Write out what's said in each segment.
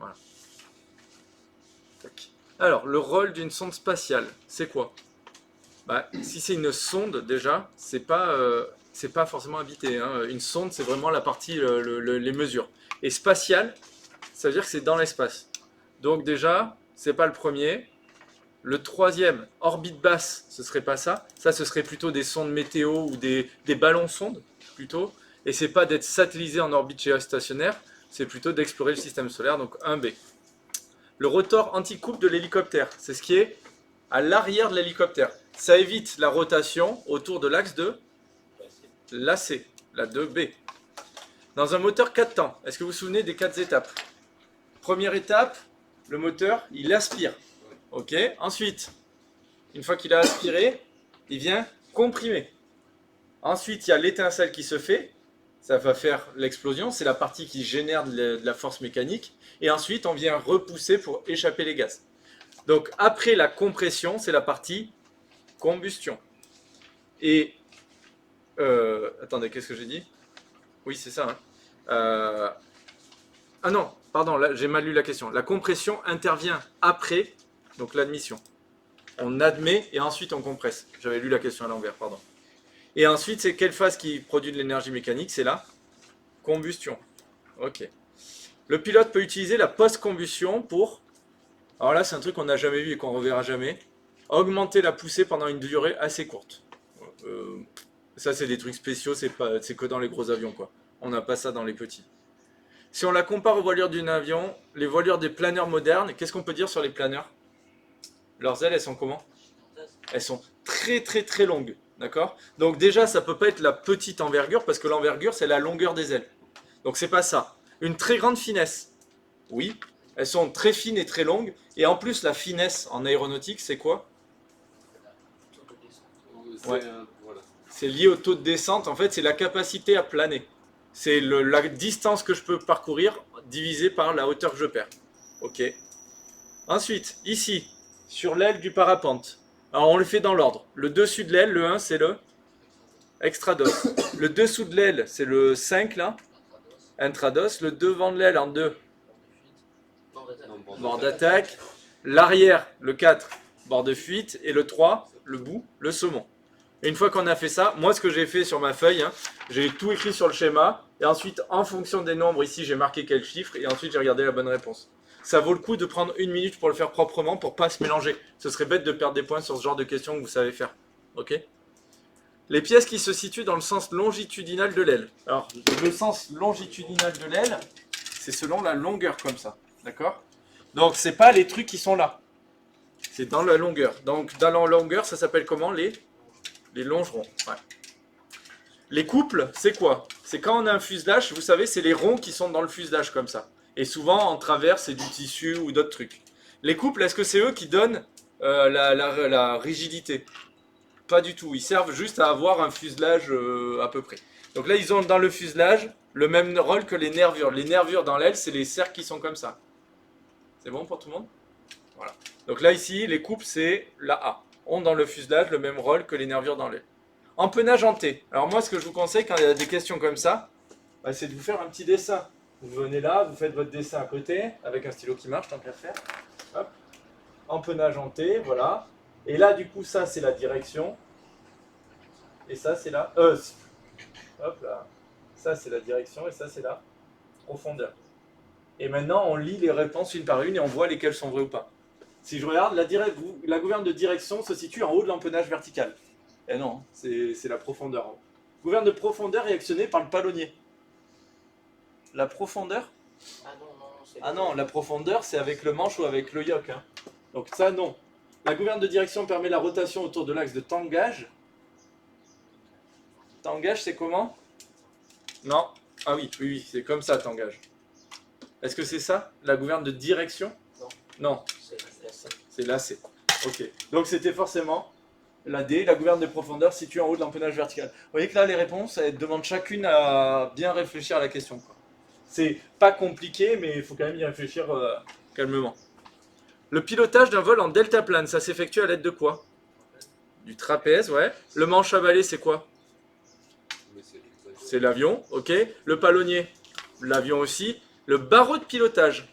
Voilà. Tac. Alors, le rôle d'une sonde spatiale, c'est quoi? Bah, si c'est une sonde, déjà, c'est pas forcément habité, hein. Une sonde, c'est vraiment la partie, les mesures. Et spatiale, ça veut dire que c'est dans l'espace. Donc déjà, c'est pas le premier. Le troisième, orbite basse, ce serait pas ça. Ça, ce serait plutôt des sondes météo ou des ballons sondes, plutôt. Et c'est pas d'être satellisé en orbite géostationnaire, c'est plutôt d'explorer le système solaire, donc 1B. Le rotor anti-coupe de l'hélicoptère, c'est ce qui est à l'arrière de l'hélicoptère. Ça évite la rotation autour de l'axe de l'AC, la 2B. Dans un moteur 4 temps, est-ce que vous vous souvenez des 4 étapes? Première étape, le moteur, il aspire. Ok. Ensuite, une fois qu'il a aspiré, il vient comprimer. Ensuite, il y a l'étincelle qui se fait. Ça va faire l'explosion. C'est la partie qui génère de la force mécanique. Et ensuite, on vient repousser pour échapper les gaz. Donc, après la compression, c'est la partie combustion. Et attendez, qu'est-ce que j'ai dit? Oui, c'est ça. Hein. Ah non, pardon, là, j'ai mal lu la question. La compression intervient après, donc l'admission. On admet et ensuite on compresse. J'avais lu la question à l'envers, pardon. Et ensuite, c'est quelle phase qui produit de l'énergie mécanique? C'est la combustion. Ok. Le pilote peut utiliser la post-combustion pour... Alors là, c'est un truc qu'on n'a jamais vu et qu'on ne reverra jamais. Augmenter la poussée pendant une durée assez courte. Ça, c'est des trucs spéciaux, c'est que dans les gros avions, quoi. On n'a pas ça dans les petits. Si on la compare aux voilures d'un avion, les voilures des planeurs modernes, qu'est-ce qu'on peut dire sur les planeurs? Leurs ailes, elles sont comment? Elles sont très très très longues, d'accord? Donc déjà, ça peut pas être la petite envergure, parce que l'envergure, c'est la longueur des ailes. Donc c'est pas ça. Une très grande finesse, oui. Elles sont très fines et très longues. Et en plus, la finesse en aéronautique, c'est quoi? Ouais. Voilà. C'est lié au taux de descente. En fait, c'est la capacité à planer. C'est la distance que je peux parcourir divisée par la hauteur que je perds. Ok. Ensuite, ici, sur l'aile du parapente. Alors, on le fait dans l'ordre. Le dessus de l'aile, le 1, c'est le extrados. Le dessous de l'aile, c'est le 5, là. Intrados. Le devant de l'aile, en 2, bord d'attaque. L'arrière, le 4, bord de fuite. Et le 3, le bout, le saumon. Et une fois qu'on a fait ça, moi ce que j'ai fait sur ma feuille, hein, j'ai tout écrit sur le schéma, et ensuite en fonction des nombres ici j'ai marqué quel chiffre, et ensuite j'ai regardé la bonne réponse. Ça vaut le coup de prendre 1 minute pour le faire proprement, pour pas se mélanger. Ce serait bête de perdre des points sur ce genre de questions que vous savez faire. Ok? Les pièces qui se situent dans le sens longitudinal de l'aile. Alors, le sens longitudinal de l'aile, c'est selon la longueur comme ça. D'accord? Donc c'est pas les trucs qui sont là. C'est dans la longueur. Donc dans la longueur, ça s'appelle comment? Les longerons. Ouais. Les couples, c'est quoi? C'est quand on a un fuselage, vous savez, c'est les ronds qui sont dans le fuselage comme ça. Et souvent, en travers, c'est du tissu ou d'autres trucs. Les couples, est-ce que c'est eux qui donnent la rigidité? Pas du tout. Ils servent juste à avoir un fuselage à peu près. Donc là, ils ont dans le fuselage le même rôle que les nervures. Les nervures dans l'aile, c'est les cercles qui sont comme ça. C'est bon pour tout le monde? Voilà. Donc là, ici, les couples, c'est la A. Ont dans le fuselage le même rôle que les nervures dans l'aile. Empennage en T. Alors moi, ce que je vous conseille quand il y a des questions comme ça, bah, c'est de vous faire un petit dessin. Vous venez là, vous faites votre dessin à côté, avec un stylo qui marche, tant qu'à faire. Hop. Empennage en T, voilà. Et là, du coup, ça, c'est la direction. Et ça, c'est la... hop là. Ça, c'est la direction, et ça, c'est la profondeur. Et maintenant, on lit les réponses une par une, et on voit lesquelles sont vraies ou pas. Si je regarde, la gouverne de direction se situe en haut de l'empennage vertical. Eh non, c'est la profondeur. Gouverne de profondeur est actionnée par le palonnier. La profondeur? Ah non, la profondeur, c'est avec le manche ou avec le yoke. Hein. Donc ça, non. La gouverne de direction permet la rotation autour de l'axe de tangage. Tangage, c'est comment? Non. Ah oui, oui, oui, c'est comme ça, tangage. Est-ce que c'est ça, la gouverne de direction? Non. C'est lacé. Ok. Donc c'était forcément la D, la gouverne de profondeur située en haut de l'empennage vertical. Vous voyez que là, les réponses, elles demandent chacune à bien réfléchir à la question. C'est pas compliqué, mais il faut quand même y réfléchir calmement. Le pilotage d'un vol en deltaplane, ça s'effectue à l'aide de quoi? Du trapèze, ouais. Le manche à balai, c'est quoi? C'est l'avion, ok. Le palonnier, l'avion aussi. Le barreau de pilotage.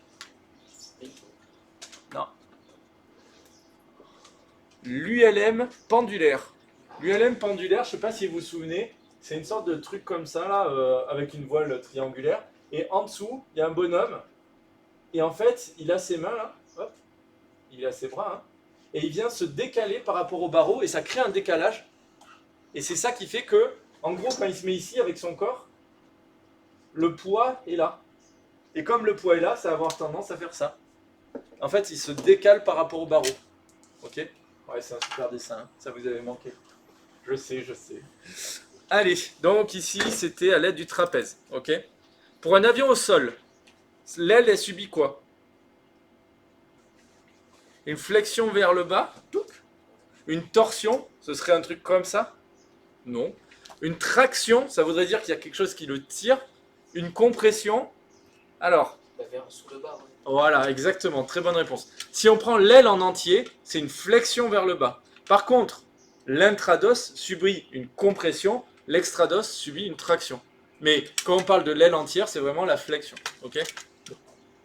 l'ULM pendulaire. L'ULM pendulaire, je ne sais pas si vous vous souvenez, c'est une sorte de truc comme ça, là, avec une voile triangulaire. Et en dessous, il y a un bonhomme. Et en fait, il a ses mains, là. Hop. Il a ses bras. Hein, et il vient se décaler par rapport au barreau. Et ça crée un décalage. Et c'est ça qui fait que, en gros, quand il se met ici avec son corps, le poids est là. Et comme le poids est là, ça va avoir tendance à faire ça. En fait, il se décale par rapport au barreau. Ok? Ouais, c'est un super dessin. Hein. Ça vous avait manqué. Je sais, je sais. Allez, donc ici, c'était à l'aide du trapèze. Ok? Pour un avion au sol, l'aile, elle subit quoi? Une flexion vers le bas? Une torsion? Ce serait un truc comme ça? Non. Une traction? Ça voudrait dire qu'il y a quelque chose qui le tire. Une compression? Alors? Vers sous le bas. Ouais. Voilà, exactement. Très bonne réponse. Si on prend l'aile en entier, c'est une flexion vers le bas. Par contre, l'intrados subit une compression, l'extrados subit une traction. Mais quand on parle de l'aile entière, c'est vraiment la flexion. Ok?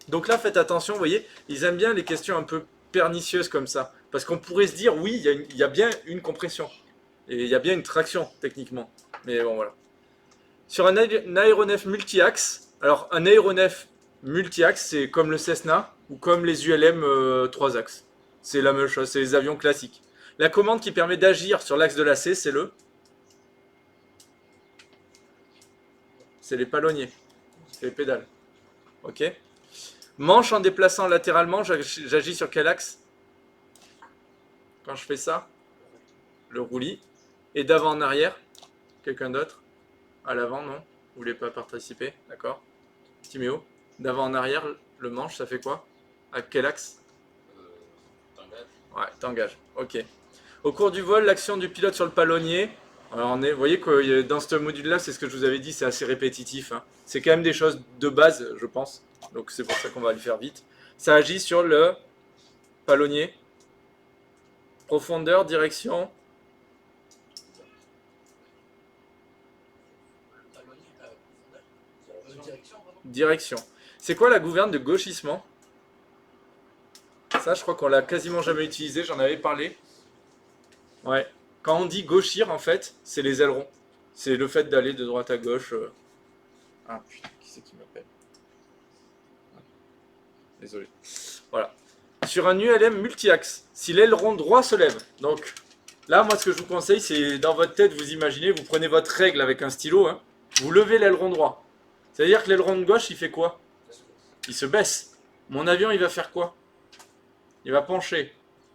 Donc là, faites attention, vous voyez, ils aiment bien les questions un peu pernicieuses comme ça. Parce qu'on pourrait se dire, oui, il y a bien une compression. Et il y a bien une traction, techniquement. Mais bon, voilà. Sur un aéronef multi-axe, alors un aéronef multi-axe, c'est comme le Cessna ou comme les ULM 3 axes. C'est la même chose, c'est les avions classiques. La commande qui permet d'agir sur l'axe de lacet, c'est les palonniers, c'est les pédales. Ok. Manche en déplaçant latéralement, j'agis sur quel axe? Quand je fais ça, le roulis. Et d'avant en arrière, quelqu'un d'autre? À l'avant, non? Vous voulez pas participer? D'accord. Timéo, d'avant en arrière, le manche, ça fait quoi? À quel axe? T'engages. Ouais, t'engages. Ok. Au cours du vol, l'action du pilote sur le palonnier. Alors vous voyez que dans ce module-là, c'est ce que je vous avais dit, c'est assez répétitif. Hein. C'est quand même des choses de base, je pense. Donc c'est pour ça qu'on va le faire vite. Ça agit sur le palonnier. Profondeur, direction. Direction. C'est quoi la gouverne de gauchissement? Ça, je crois qu'on l'a quasiment jamais utilisé, j'en avais parlé. Ouais. Quand on dit gauchir, en fait, c'est les ailerons. C'est le fait d'aller de droite à gauche. Ah putain, qui c'est qui m'appelle? Désolé. Voilà. Sur un ULM multi-axe, si l'aileron droit se lève, donc là, moi, ce que je vous conseille, c'est dans votre tête, vous imaginez, vous prenez votre règle avec un stylo, hein, vous levez l'aileron droit. C'est-à-dire que l'aileron de gauche, il fait quoi? Il se baisse. Mon avion, il va faire quoi? Il va pencher.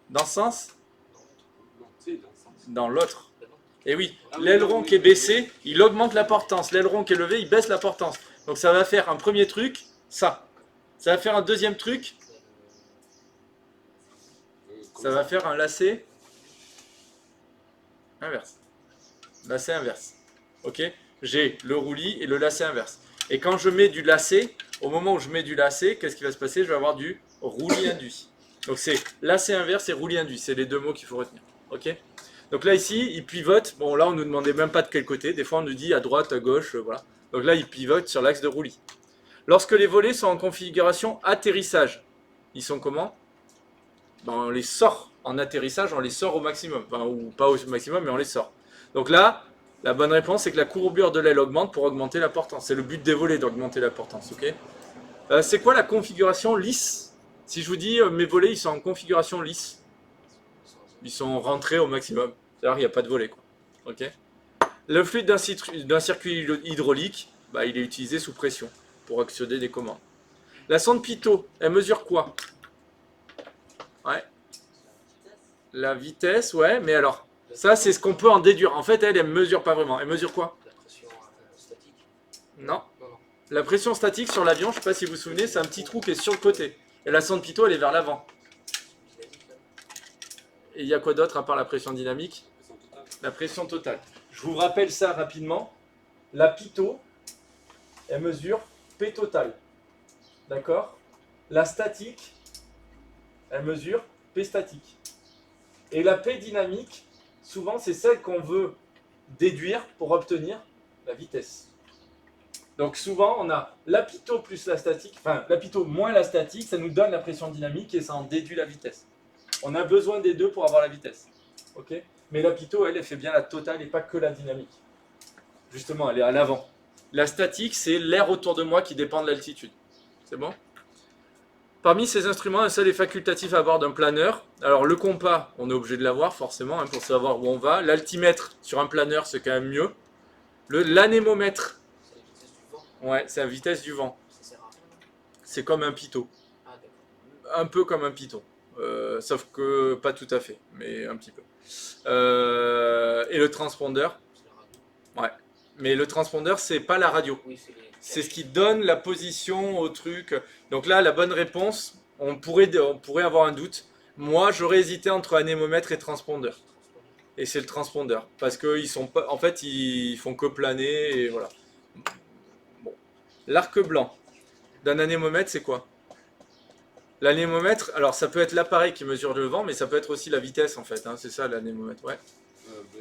Dans ce sens? Dans l'autre. Et oui, l'aileron qui est baissé, il augmente la portance. L'aileron qui est levé, il baisse la portance. Donc ça va faire un premier truc, ça. Ça va faire un deuxième truc. Ça va faire un lacet inverse. Lacet inverse. Ok? J'ai le roulis et le lacet inverse. Et quand je mets du lacet, au moment où je mets du lacet, qu'est-ce qui va se passer? Je vais avoir du roulis induit. Donc c'est lacet inverse et roulis induit. C'est les deux mots qu'il faut retenir. Ok? Donc là ici, il pivote. Bon là on ne nous demandait même pas de quel côté. Des fois on nous dit à droite, à gauche, voilà. Donc là il pivote sur l'axe de roulis. Lorsque les volets sont en configuration atterrissage, ils sont comment? Ben, on les sort en atterrissage, on les sort au maximum. Enfin, ou pas au maximum, mais on les sort. Donc là, la bonne réponse c'est que la courbure de l'aile augmente pour augmenter la portance. C'est le but des volets d'augmenter la portance. Ok? C'est quoi la configuration lisse? Si je vous dis mes volets ils sont en configuration lisse, ils sont rentrés au maximum. C'est-à-dire qu'il n'y a pas de volet. Quoi. Ok? Le fluide d'un circuit hydraulique, bah, il est utilisé sous pression pour accéder des commandes. La sonde Pitot, elle mesure quoi? Ouais. La vitesse, ouais, mais alors, ça c'est ce qu'on peut en déduire. En fait, elle mesure pas vraiment. Elle mesure quoi? La pression statique. Non. Non, non. La pression statique sur l'avion, je ne sais pas si vous vous souvenez, c'est un petit trou qui est sur le côté. Et la sonde Pitot, elle est vers l'avant. Et il y a quoi d'autre à part la pression dynamique? La pression totale. Je vous rappelle ça rapidement. La Pitot, elle mesure P total. D'accord? La statique, elle mesure P statique. Et la P dynamique, souvent, c'est celle qu'on veut déduire pour obtenir la vitesse. Donc souvent, on a la Pitot plus la statique, enfin la Pitot moins la statique, ça nous donne la pression dynamique et ça en déduit la vitesse. On a besoin des deux pour avoir la vitesse. Ok. Mais la pitot, elle fait bien la totale et pas que la dynamique. Justement, elle est à l'avant. La statique, c'est l'air autour de moi qui dépend de l'altitude. C'est bon? Parmi ces instruments, un seul est facultatif à bord d'un planeur. Alors le compas, on est obligé de l'avoir forcément pour savoir où on va. L'altimètre sur un planeur, c'est quand même mieux. L'anémomètre, C'est la vitesse du vent. ouais, c'est la vitesse du vent. Ça sert à rien. C'est comme un pitot. Ah, d'accord. Un peu comme un pitot. Sauf que pas tout à fait, mais un petit peu. Et le transpondeur, C'est la radio. ouais. Mais le transpondeur, c'est pas la radio. Oui, c'est les. C'est ce qui donne la position au truc. Donc là, la bonne réponse, on pourrait avoir un doute. Moi, j'aurais hésité entre anémomètre et transpondeur. Et c'est le transpondeur. Parce qu'ils sont pas. En fait, ils font que planer et voilà. Bon. L'arc blanc d'un anémomètre, c'est quoi? L'anémomètre, alors ça peut être l'appareil qui mesure le vent, mais ça peut être aussi la vitesse en fait. Hein, c'est ça l'anémomètre, ouais.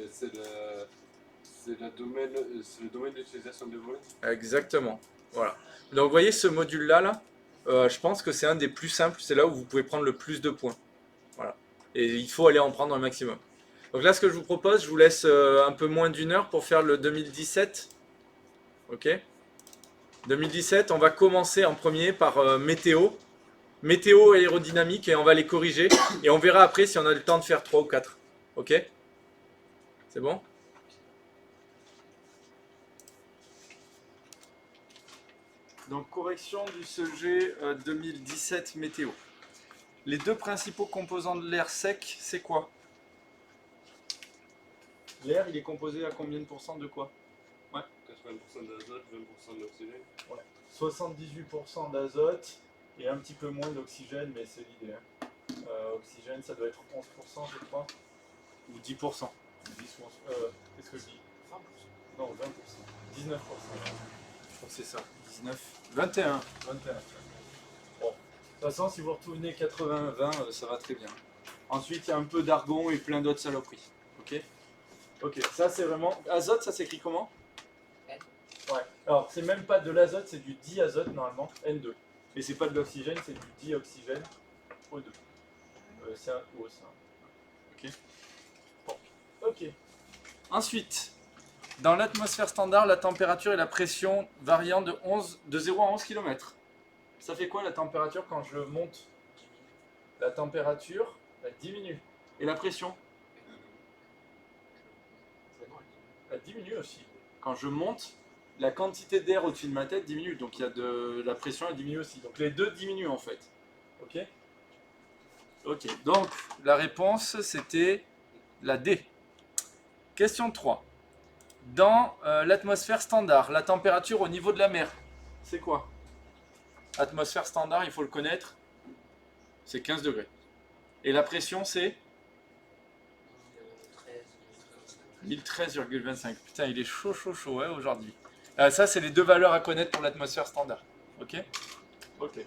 C'est le domaine d'utilisation des volets. Exactement. Voilà. Donc vous voyez ce module-là, je pense que c'est un des plus simples. C'est là où vous pouvez prendre le plus de points. Voilà. Et il faut aller en prendre un maximum. Donc là, ce que je vous propose, je vous laisse un peu moins d'une heure pour faire le 2017. Ok. 2017, on va commencer en premier par météo. Météo et aérodynamique et on va les corriger. Et on verra après si on a le temps de faire 3 ou 4. Ok. C'est bon? Donc correction du sujet 2017 météo. Les deux principaux composants de l'air sec, c'est quoi? L'air, il est composé à combien de pourcents de quoi? 80% d'azote, 20% d'oxygène. Ouais. 78% d'azote et un petit peu moins d'oxygène, mais c'est l'idée. Hein. Oxygène, ça doit être 11%, je crois. Ou 10%. 10 ou 11%. Qu'est-ce que je dis? 20%. Non, 20%. 19%. Je crois que c'est ça. 19. 21. 21. Bon. De toute façon, si vous retournez 80-20, ça va très bien. Ensuite, il y a un peu d'argon et plein d'autres saloperies. Ok. Ok. Ça, c'est vraiment. Azote, ça s'écrit comment? N. Ouais. Alors, c'est même pas de l'azote, c'est du diazote normalement, N2. Et c'est pas de l'oxygène, c'est du dioxygène, O2. C'est un O, ça. Ok. Bon. Ok. Ensuite. Dans l'atmosphère standard, la température et la pression variant de 0 à 11 km. Ça fait quoi la température quand je monte? La température, elle diminue. Et la pression? Elle diminue aussi. Quand je monte, la quantité d'air au-dessus de ma tête diminue. Donc il y a de la pression, elle diminue aussi. Donc les deux diminuent en fait. Ok? Ok. Donc la réponse c'était la D. Question 3. Dans l'atmosphère standard, la température au niveau de la mer, c'est quoi? Atmosphère standard, il faut le connaître, c'est 15 degrés. Et la pression, c'est 1013,25. Putain, il est chaud, chaud, chaud ouais, aujourd'hui. Ça, c'est les deux valeurs à connaître pour l'atmosphère standard. Ok? Ok.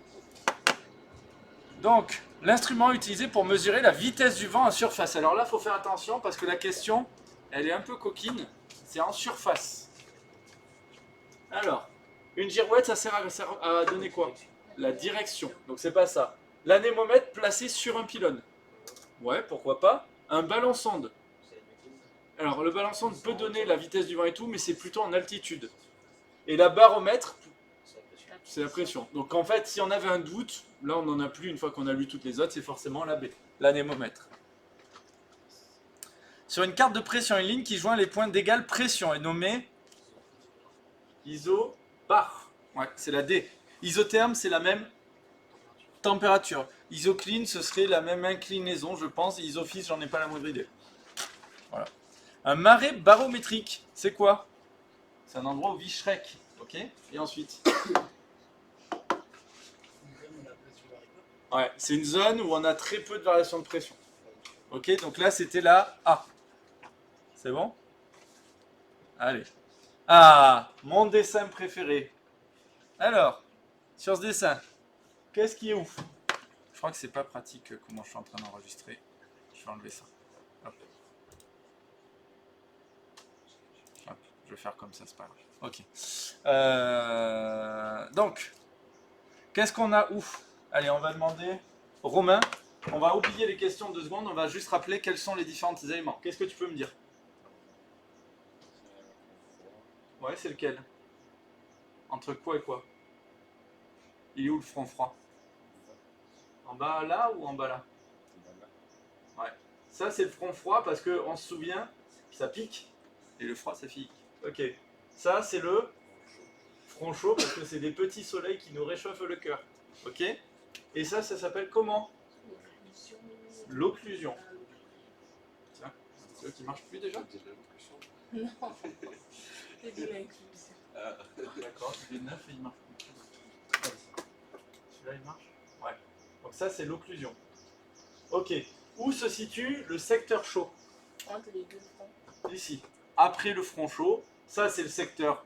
Donc, l'instrument utilisé pour mesurer la vitesse du vent en surface. Alors là, il faut faire attention parce que la question, elle est un peu coquine. C'est en surface. Alors, une girouette, ça sert à donner quoi? La direction. Donc c'est pas ça. L'anémomètre placé sur un pylône. Ouais, pourquoi pas. Un ballon sonde. Alors le ballon sonde peut donner la vitesse du vent et tout, mais c'est plutôt en altitude. Et la baromètre, c'est la pression. Donc en fait, si on avait un doute, là on n'en a plus une fois qu'on a lu toutes les autres, c'est forcément la B, l'anémomètre. Sur une carte de pression, une ligne qui joint les points d'égale pression est nommée isobar. Ouais, c'est la D. Isotherme, c'est la même température. Isocline, ce serait la même inclinaison, je pense. Isophyse, j'en ai pas la moindre idée. Voilà. Un marais barométrique, c'est quoi? C'est un endroit où vit Shrek. Ok. Et ensuite? Ouais, c'est une zone où on a très peu de variation de pression. Ok, donc là c'était la A. C'est bon? Allez. Ah, mon dessin préféré. Alors, sur ce dessin, qu'est-ce qui est ouf? Je crois que c'est pas pratique comment je suis en train d'enregistrer. Je vais enlever ça. Hop. Hop, je vais faire comme ça, c'est pas grave. Ok. Donc, qu'est-ce qu'on a ouf? Allez, on va demander. Romain, On va oublier les questions 2 secondes, on va juste rappeler quels sont les différents éléments. Qu'est-ce que tu peux me dire? Ouais, c'est lequel? Entre quoi et quoi? Il est où le front froid? En bas là ou en bas là? Ouais. Ça c'est le front froid parce qu'on se souvient, ça pique. Et le froid ça pique. Ok. Ça c'est le front chaud parce que c'est des petits soleils qui nous réchauffent le cœur. Ok. Et ça s'appelle comment? L'occlusion. Tiens, c'est eux qui marchent plus déjà? Non, j'ai dit l'inclusion. D'accord, il est neuf et il marche plus. Celui-là il marche? Ouais. Donc ça c'est l'occlusion. Ok. Où se situe le secteur chaud? Entre les deux fronts. Ici. Après le front chaud, ça c'est le secteur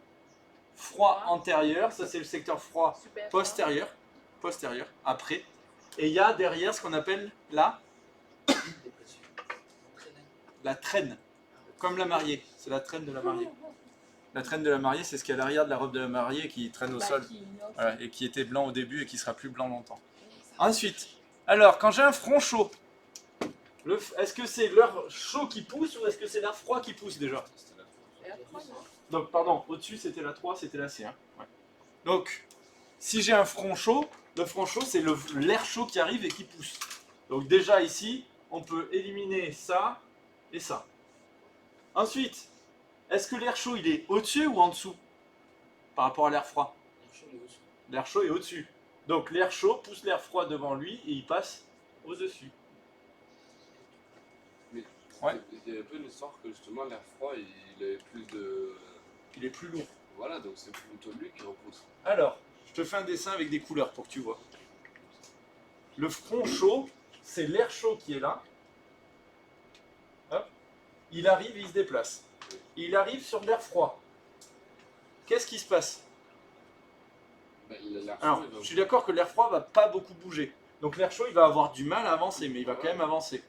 froid antérieur, ça c'est le secteur froid Super. postérieur. Postérieur, après. Et il y a derrière ce qu'on appelle la traîne. Comme la mariée. C'est la traîne de la mariée. La traîne de la mariée, c'est ce qui est à l'arrière de la robe de la mariée qui traîne au sol. Voilà, et qui était blanc au début et qui sera plus blanc longtemps. Ensuite, alors quand j'ai un front chaud, est-ce que c'est l'air chaud qui pousse ou est-ce que c'est l'air froid qui pousse déjà? Donc pardon, au-dessus c'était la 3, c'était la C. Hein. Ouais. Donc, si j'ai un front chaud, le front chaud c'est l'air chaud qui arrive et qui pousse. Donc déjà ici, on peut éliminer ça et ça. Ensuite, est-ce que l'air chaud il est au-dessus ou en dessous par rapport à l'air froid? L'air chaud est au-dessus. Donc l'air chaud pousse l'air froid devant lui et il passe au-dessus. Mais Ouais. il y a un peu une histoire que justement l'air froid il est plus de. Il est plus lourd. Voilà, donc c'est plutôt lui qui repousse. Alors, je te fais un dessin avec des couleurs pour que tu vois. Le front chaud, c'est l'air chaud qui est là. Hop. Il arrive et il se déplace. Il arrive sur l'air froid. Qu'est-ce qui se passe? Ben, l'air Alors, chaud, il va- je suis d'accord que l'air froid va pas beaucoup bouger. Donc l'air chaud, il va avoir du mal à avancer, mais il va quand même avancer.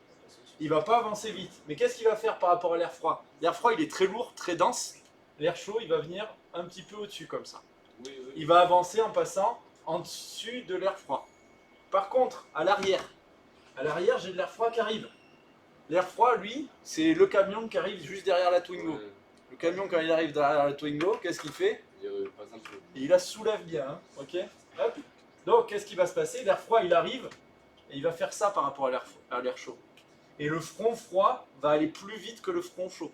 Il va pas avancer vite. Mais qu'est-ce qu'il va faire par rapport à l'air froid? L'air froid, il est très lourd, très dense. L'air chaud, il va venir un petit peu au-dessus, comme ça. Oui, oui. Il va avancer en passant en dessus de l'air froid. Par contre, à l'arrière, j'ai de l'air froid qui arrive. L'air froid, lui, c'est le camion qui arrive juste derrière la Twingo. Ouais. Le camion, quand il arrive derrière la Twingo, qu'est-ce qu'il fait? Par exemple, Il la soulève bien, hein, ok? Hop. Donc, qu'est-ce qui va se passer? L'air froid, il arrive, et il va faire ça par rapport à l'air chaud. Et le front froid va aller plus vite que le front chaud.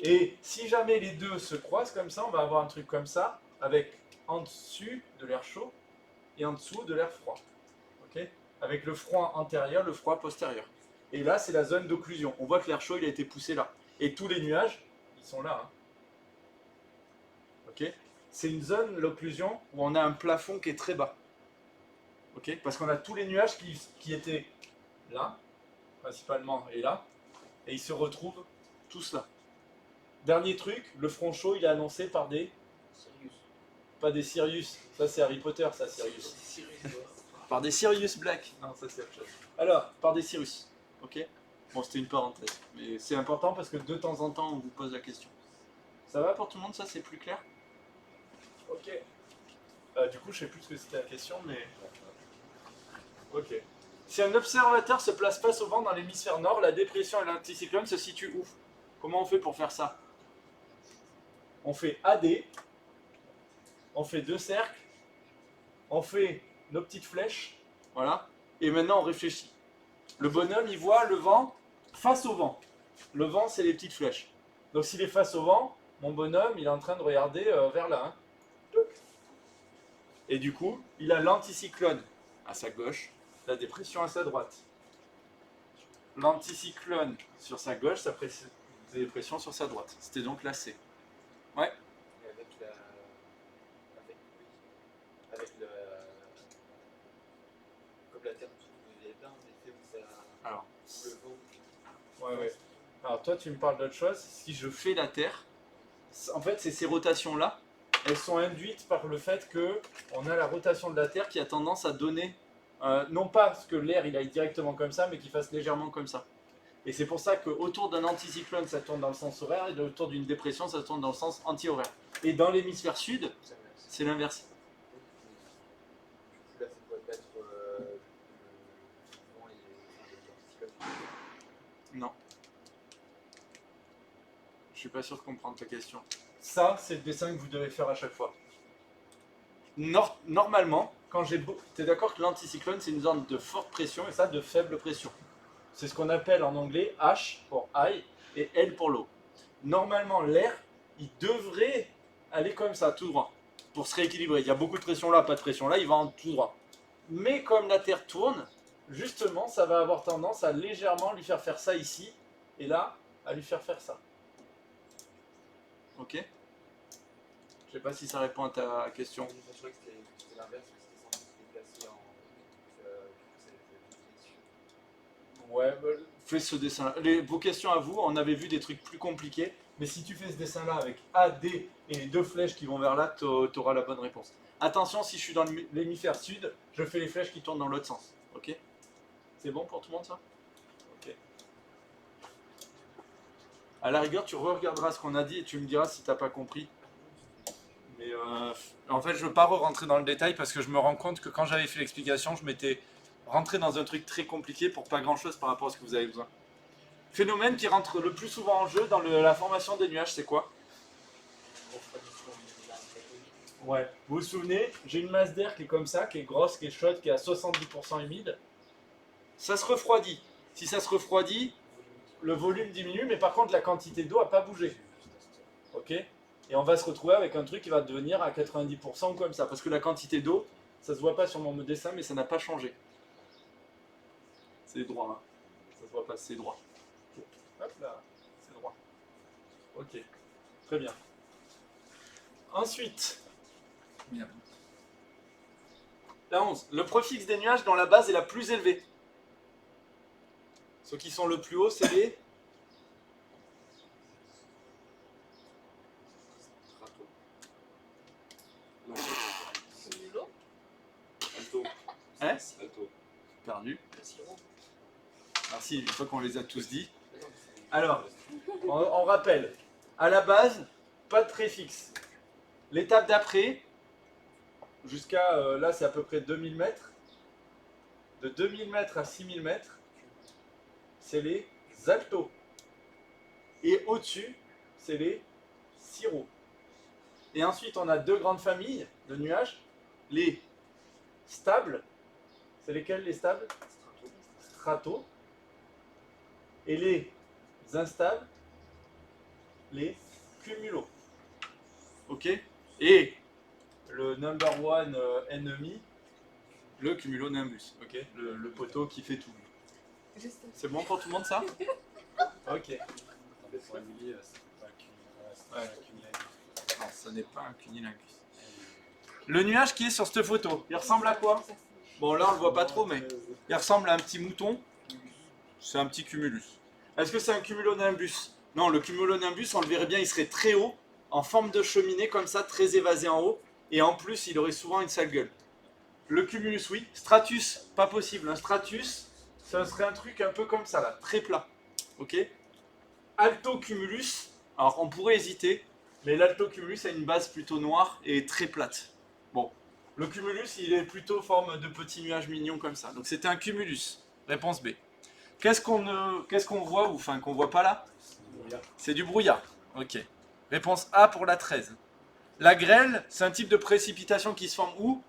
Et si jamais les deux se croisent comme ça, on va avoir un truc comme ça, avec en dessus de l'air chaud et en dessous de l'air froid. Ok? Avec le froid antérieur, le froid postérieur. Et là, c'est la zone d'occlusion. On voit que l'air chaud, il a été poussé là. Et tous les nuages, ils sont là. Hein. Ok? C'est une zone, l'occlusion, où on a un plafond qui est très bas. Ok? Parce qu'on a tous les nuages qui étaient là, principalement, et là. Et ils se retrouvent tous là. Dernier truc, le front chaud, il est annoncé par des... Sirius. Pas des Sirius. Ça, c'est Harry Potter, ça, Sirius. Sirius, ouais. Par des Sirius Black. Non, ça, c'est autre chose. Alors, par des Sirius. Ok? Bon, c'était une parenthèse. Mais c'est important parce que de temps en temps, on vous pose la question. Ça va pour tout le monde, ça, c'est plus clair? Ok. Du coup, je sais plus ce que c'était la question, mais... Ok. Si un observateur se place face au vent dans l'hémisphère nord, la dépression et l'anticyclone se situent où? Comment on fait pour faire ça? On fait AD, on fait 2 cercles, on fait nos petites flèches, voilà, et maintenant on réfléchit. Le bonhomme, il voit le vent face au vent. Le vent, c'est les petites flèches. Donc s'il est face au vent, mon bonhomme, il est en train de regarder vers là. Hein. Et du coup, il a l'anticyclone à sa gauche, la dépression à sa droite. L'anticyclone sur sa gauche, sa dépression sur sa droite. C'était donc la C. Ouais. Et avec la. Avec le. Comme la Terre vous avez plein d'effets où ça. Alors. Le vent. Ouais. Alors toi, tu me parles d'autre chose. Si je fais la Terre, en fait, c'est ces rotations-là, elles sont induites par le fait que on a la rotation de la Terre qui a tendance à donner, non pas que l'air il aille directement comme ça, mais qu'il fasse légèrement comme ça. Et c'est pour ça qu'autour d'un anticyclone, ça tourne dans le sens horaire, et autour d'une dépression, ça tourne dans le sens anti-horaire. Et dans l'hémisphère sud, c'est l'inverse. Du coup, là, ça pourrait mettre suis pas sûr de comprendre ta question. Ça, c'est le dessin que vous devez faire à chaque fois. Normalement, quand j'ai beau... Tu es d'accord que l'anticyclone, c'est une zone de forte pression et ça, de faible pression. C'est ce qu'on appelle en anglais H pour high et L pour low. Normalement, l'air, il devrait aller comme ça, tout droit, pour se rééquilibrer. Il y a beaucoup de pression là, pas de pression là, il va en tout droit. Mais comme la Terre tourne, justement, ça va avoir tendance à légèrement lui faire ça ici, et là, à lui faire ça. Ok? Je sais pas si ça répond à ta question. Je crois que c'était l'inverse, parce qu'ils sont déplacés en. Ouais, bah, fais ce dessin-là. Vos questions à vous, on avait vu des trucs plus compliqués, mais si tu fais ce dessin-là avec A, D et les deux flèches qui vont vers là, tu auras la bonne réponse. Attention, si je suis dans l'hémisphère sud, je fais les flèches qui tournent dans l'autre sens. Ok? C'est bon pour tout le monde ça? Ok. À la rigueur, tu re-regarderas ce qu'on a dit et tu me diras si tu n'as pas compris. Mais en fait, je ne veux pas rentrer dans le détail parce que je me rends compte que quand j'avais fait l'explication, je m'étais rentré dans un truc très compliqué pour pas grand-chose par rapport à ce que vous avez besoin. Phénomène qui rentre le plus souvent en jeu dans la formation des nuages, c'est quoi? Ouais. Vous vous souvenez, j'ai une masse d'air qui est comme ça, qui est grosse, qui est chaude, qui est à 70% humide. Ça se refroidit. Si ça se refroidit, le volume diminue, mais par contre la quantité d'eau n'a pas bougé. Ok? Et on va se retrouver avec un truc qui va devenir à 90% comme ça, parce que la quantité d'eau, ça se voit pas sur mon dessin, mais ça n'a pas changé. C'est droit, hein. Ça se voit pas, c'est droit. Hop là, c'est droit. Ok, très bien. Ensuite, la 11. Le profil des nuages dont la base est la plus élevée. Ceux qui sont le plus haut, c'est les... Strato. C'est Alto. Hein? Alto. Perdu. Merci, une fois qu'on les a tous dit. Alors, on rappelle, à la base, pas de préfixe. L'étape d'après, jusqu'à, là c'est à peu près 2000 mètres. De 2000 mètres à 6000 mètres, c'est les altos. Et au-dessus, c'est les cirros. Et ensuite, on a deux grandes familles de nuages. Les stables, c'est lesquels les stables? Strato. Et les instables, les cumulos. Ok? Et le number one ennemi, le cumulonimbus. Ok? Le poteau qui fait tout. C'est bon pour tout le monde ça? Ok. Pour Émilie, c'est pas un cumulonimbus. Non, ce n'est pas un cunilingus. Le nuage qui est sur cette photo, il ressemble à quoi? Bon, là on le voit pas trop, mais il ressemble à un petit mouton. C'est un petit cumulus. Est-ce que c'est un cumulonimbus? Non, le cumulonimbus, on le verrait bien, il serait très haut, en forme de cheminée, comme ça, très évasé en haut. Et en plus, il aurait souvent une sale gueule. Le cumulus, oui. Stratus, pas possible. Un stratus, ça serait un truc un peu comme ça, là, très plat. Ok? Altocumulus, alors on pourrait hésiter, mais l'altocumulus a une base plutôt noire et très plate. Bon, le cumulus, il est plutôt forme de petit nuage mignon comme ça. Donc c'était un cumulus. Réponse B. Qu'est-ce qu'on voit, ou enfin qu'on voit pas là? C'est du brouillard. Ok. Réponse A pour la 13. La grêle, c'est un type de précipitation qui se forme où?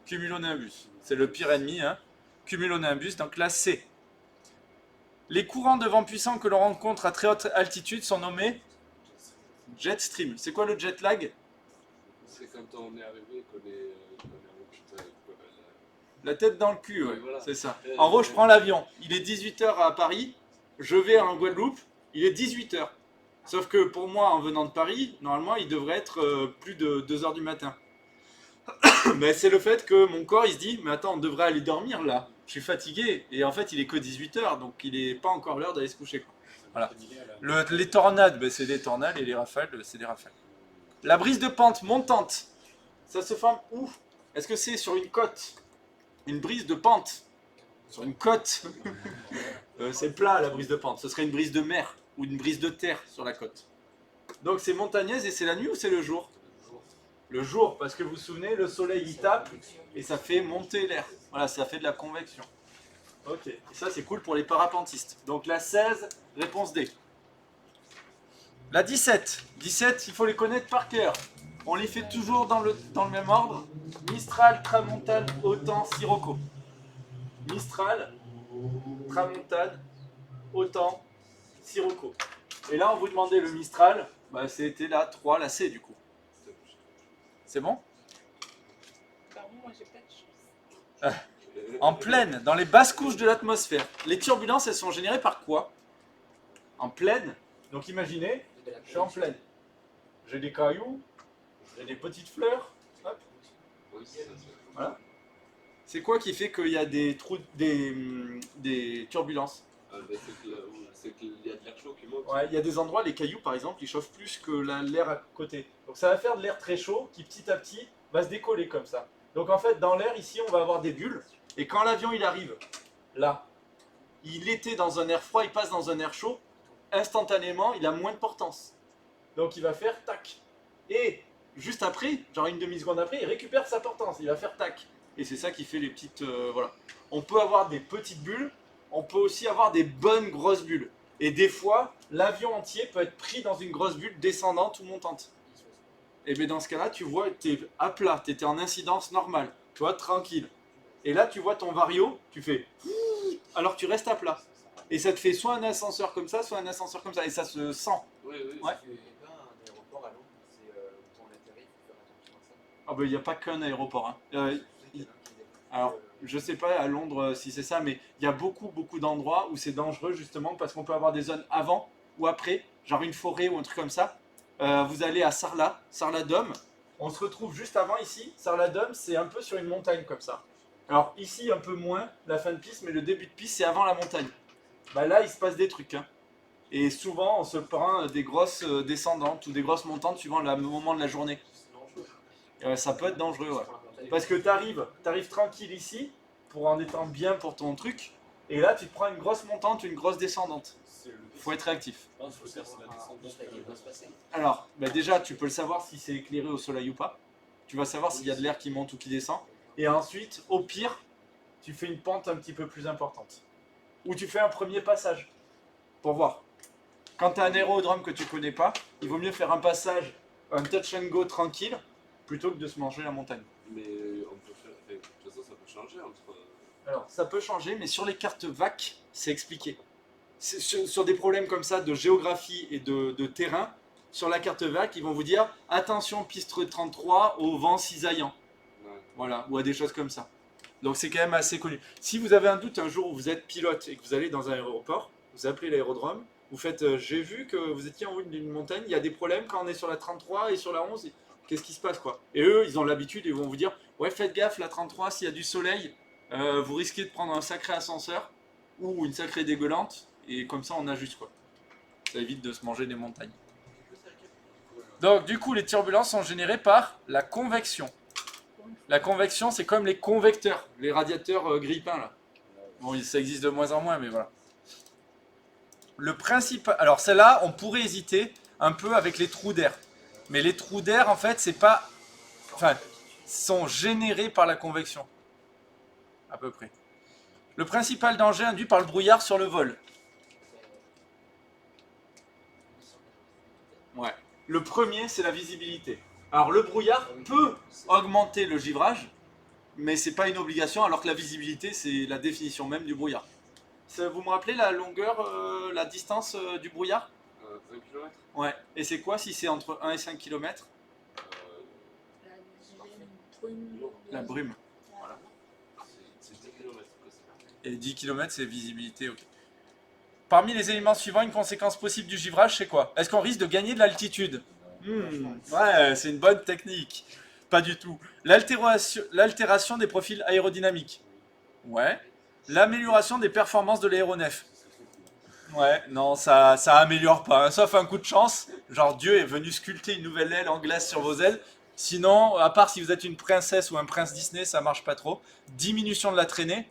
Cumulonimbus. C'est le pire ennemi, hein. Cumulonimbus, donc la C. Les courants de vent puissants que l'on rencontre à très haute altitude sont nommés jet stream. C'est quoi le jet lag? C'est quand on est arrivé et qu'on est en La tête dans le cul, ouais. Oui, voilà. C'est ça. En gros, je prends l'avion. Il est 18h à Paris. Je vais en Guadeloupe. Il est 18h. Sauf que pour moi, en venant de Paris, normalement, il devrait être plus de 2h du matin. Mais c'est le fait que mon corps, il se dit, mais attends, on devrait aller dormir là. Je suis fatigué. Et en fait, il est que 18h, donc il n'est pas encore l'heure d'aller se coucher, quoi. Voilà. Les tornades, ben, c'est des tornades, et les rafales, c'est des rafales. La brise de pente montante, ça se forme où? Est-ce que c'est sur une côte? Une brise de pente sur une côte? C'est plat la brise de pente. Ce serait une brise de mer ou une brise de terre sur la côte. Donc c'est montagneuse, et c'est la nuit ou c'est le jour? Le jour, parce que vous vous souvenez, le soleil y tape et ça fait monter l'air. Voilà, ça fait de la convection. Ok, et ça c'est cool pour les parapentistes. Donc la 16, réponse D. La 17. 17, il faut les connaître par cœur. On les fait toujours dans le même ordre. Mistral, Tramontane, Autan, Sirocco. Mistral, Tramontane, Autan, Sirocco. Et là, on vous demandait le Mistral. Bah, c'était la 3, la C du coup. C'est bon? Pardon, moi j'ai pas de chance. En pleine, dans les basses couches de l'atmosphère. Les turbulences, elles sont générées par quoi? En pleine. Donc imaginez, je suis en pleine. J'ai des cailloux, j'ai des petites fleurs. Hop. Voilà. C'est quoi qui fait qu'il y a des trous, des turbulences? C'est qu'il y a de l'air chaud qui monte. Ouais, il y a des endroits, les cailloux par exemple, ils chauffent plus que l'air à côté. Donc ça va faire de l'air très chaud qui petit à petit va se décoller comme ça. Donc en fait, dans l'air ici, on va avoir des bulles. Et quand l'avion il arrive, là, il était dans un air froid, il passe dans un air chaud, instantanément, il a moins de portance. Donc il va faire tac. Et juste après, genre une demi-seconde après, il récupère sa portance, il va faire tac. Et c'est ça qui fait les petites... voilà. On peut avoir des petites bulles, on peut aussi avoir des bonnes grosses bulles. Et des fois, l'avion entier peut être pris dans une grosse bulle descendante ou montante. Et bien dans ce cas-là, tu vois, tu es à plat, tu étais en incidence normale, tu vois, tranquille. Et là, tu vois ton vario, tu fais... alors tu restes à plat. Et ça te fait soit un ascenseur comme ça, soit un ascenseur comme ça. Et ça se sent. Oui, oui. Ouais. Il n'y a pas un aéroport à Londres, c'est quand on atterrit, il faut faire attention à ça. Ah ben, il n'y a pas qu'un aéroport. Hein. Je sais qu'il y en a un qui est- Alors, je sais pas à Londres si c'est ça, mais il y a beaucoup d'endroits où c'est dangereux justement parce qu'on peut avoir des zones avant ou après, genre une forêt ou un truc comme ça. Vous allez à Sarlat Dome. On se retrouve juste avant ici. Sarlat Dome, c'est un peu sur une montagne comme ça. Alors ici, un peu moins la fin de piste, mais le début de piste, c'est avant la montagne. Bah là, il se passe des trucs. Hein. Et souvent, on se prend des grosses descendantes ou des grosses montantes suivant le moment de la journée. Ça peut être dangereux, ouais. Parce que t'arrives tranquille ici, pour en étant bien pour ton truc, et là tu te prends une grosse montante, une grosse descendante. Faut être réactif. Non, il faut faire, c'est la descente. Alors, bah déjà tu peux le savoir si c'est éclairé au soleil ou pas. Tu vas savoir s'il y a de l'air qui monte ou qui descend. Et ensuite, au pire, tu fais une pente un petit peu plus importante. Ou tu fais un premier passage, pour voir. Quand tu as un aérodrome que tu connais pas, il vaut mieux faire un passage, un touch and go tranquille, plutôt que de se manger la montagne. Mais on peut faire. De toute façon, ça peut changer entre. Alors, ça peut changer, mais sur les cartes VAC, c'est expliqué. Sur des problèmes comme ça de géographie et de terrain, sur la carte VAC, ils vont vous dire attention, piste 33 au vent cisaillant. Ouais. Voilà, ou à des choses comme ça. Donc, c'est quand même assez connu. Si vous avez un doute un jour où vous êtes pilote et que vous allez dans un aéroport, vous appelez l'aérodrome, vous faites j'ai vu que vous étiez en haut d'une montagne, il y a des problèmes quand on est sur la 33 et sur la 11. Qu'est-ce qui se passe quoi? Et eux, ils ont l'habitude et vont vous dire ouais, faites gaffe, la 33, s'il y a du soleil, vous risquez de prendre un sacré ascenseur ou une sacrée dégueulante, et comme ça on ajuste quoi. Ça évite de se manger des montagnes. Donc du coup les turbulences sont générées par la convection. La convection c'est comme les convecteurs, les radiateurs grille-pain là. Bon ça existe de moins en moins mais voilà. Le principal, alors celle-là on pourrait hésiter un peu avec les trous d'air. Mais les trous d'air en fait c'est pas, enfin sont générés par la convection. À peu près. Le principal danger induit par le brouillard sur le vol. Ouais. Le premier, c'est la visibilité. Alors le brouillard peut augmenter le givrage, mais c'est pas une obligation, alors que la visibilité, c'est la définition même du brouillard. Vous me rappelez la longueur, la distance du brouillard? 1 km. Ouais. Et c'est quoi si c'est entre 1 et 5 km? La brume. Voilà. C'est 10 km. Et 10 km, c'est visibilité, ok. Parmi les éléments suivants, une conséquence possible du givrage, c'est quoi? Est-ce qu'on risque de gagner de l'altitude? Ouais, c'est une bonne technique. Pas du tout. L'altération des profils aérodynamiques. Ouais. L'amélioration des performances de l'aéronef. Ouais, non, ça améliore pas, hein, sauf un coup de chance. Genre Dieu est venu sculpter une nouvelle aile en glace sur vos ailes. Sinon, à part si vous êtes une princesse ou un prince Disney, ça marche pas trop. Diminution de la traînée.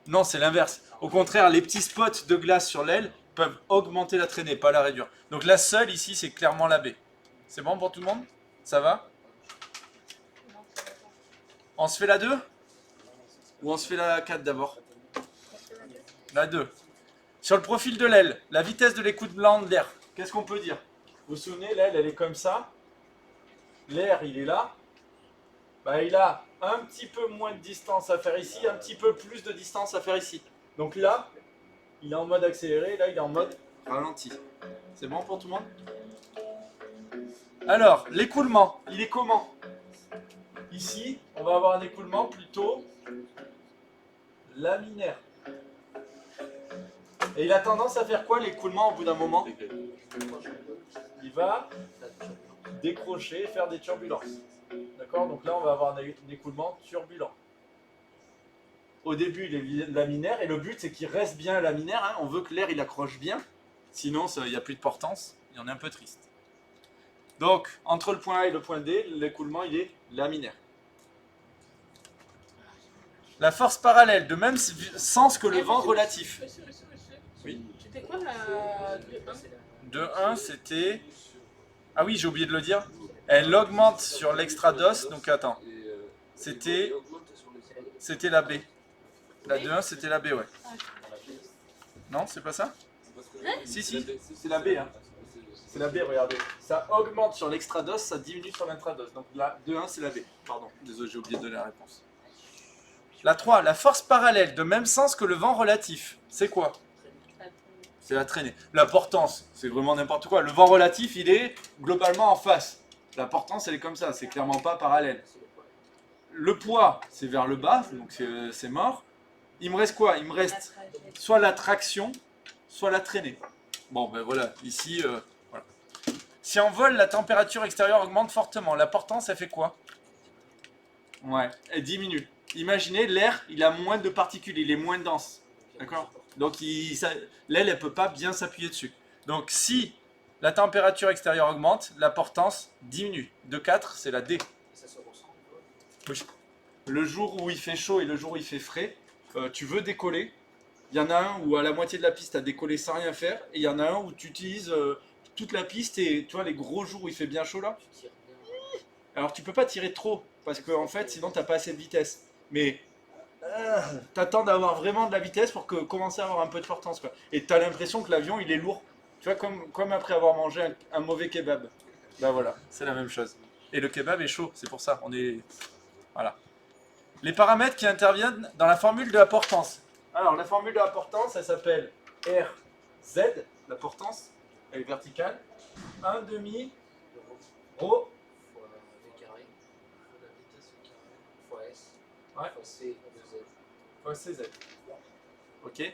Non, c'est l'inverse. Au contraire, les petits spots de glace sur l'aile peuvent augmenter la traînée, pas la réduire. Donc la seule ici, c'est clairement la B. C'est bon pour tout le monde? Ça va? On se fait la 2? Ou on se fait la 4 d'abord? La 2. Sur le profil de l'aile, la vitesse de l'écoute blanc d'air, qu'est-ce qu'on peut dire? Vous vous souvenez, l'aile, elle est comme ça. L'air, il est là. Bah, il a un petit peu moins de distance à faire ici, un petit peu plus de distance à faire ici. Donc là, il est en mode accéléré, là, il est en mode ralenti. C'est bon pour tout le monde? Alors, l'écoulement, il est comment? Ici, on va avoir un écoulement plutôt laminaire. Et il a tendance à faire quoi, l'écoulement, au bout d'un moment? Il va décrocher et faire des turbulences. D'accord? Donc là, on va avoir un écoulement turbulent. Au début, il est laminaire, et le but, c'est qu'il reste bien laminaire. Hein. On veut que l'air, il accroche bien. Sinon, il n'y a plus de portance, et on est un peu triste. Donc, entre le point A et le point D, l'écoulement, il est laminaire. La force parallèle, de même sens que le vent relatif. Monsieur. Oui. C'était quoi la 2-1? 2-1, c'était... Ah oui, j'ai oublié de le dire. Elle augmente sur l'extrados, donc attends. C'était la B. La 2-1, c'était la B, ouais. Non, c'est pas ça? Si, c'est la B. Hein. C'est la B, regardez. Ça augmente sur l'extrados, ça diminue sur l'intrados. Donc la 2-1, c'est la B. Pardon, désolé, j'ai oublié de donner la réponse. La 3, la force parallèle, de même sens que le vent relatif. C'est quoi? C'est la traînée. La portance, c'est vraiment n'importe quoi. Le vent relatif, il est globalement en face. La portance, elle est comme ça, c'est clairement pas parallèle. Le poids, c'est vers le bas, donc c'est mort. Il me reste quoi? Il me reste soit la traction, soit la traînée. Bon, ben voilà, ici, voilà. Si en vol, la température extérieure augmente fortement, la portance, elle fait quoi? Ouais, elle diminue. Imaginez, l'air, il a moins de particules, il est moins dense. D'accord? Donc l'aile, elle ne peut pas bien s'appuyer dessus. Donc si la température extérieure augmente, la portance diminue. De 4, c'est la D. Oui. Le jour où il fait chaud et le jour où il fait frais, tu veux décoller. Il y en a un où à la moitié de la piste, tu as décollé sans rien faire. Et il y en a un où tu utilises toute la piste. Et tu vois, les gros jours où il fait bien chaud là. Alors tu peux pas tirer trop. Parce que en fait, sinon tu n'as pas assez de vitesse. Mais t'attends d'avoir vraiment de la vitesse pour commencer à avoir un peu de portance, quoi. Et t'as l'impression que l'avion il est lourd. Tu vois, comme après avoir mangé un mauvais kebab. Ben voilà, c'est la même chose. Et le kebab est chaud, c'est pour ça. Voilà. Les paramètres qui interviennent dans la formule de la portance. Alors, la formule de la portance, elle s'appelle RZ, la portance, elle est verticale. 1 demi rho Fois V carré, fois la vitesse V carré, fois S, Ouais. fois C, fois Z. fois CZ. Ok.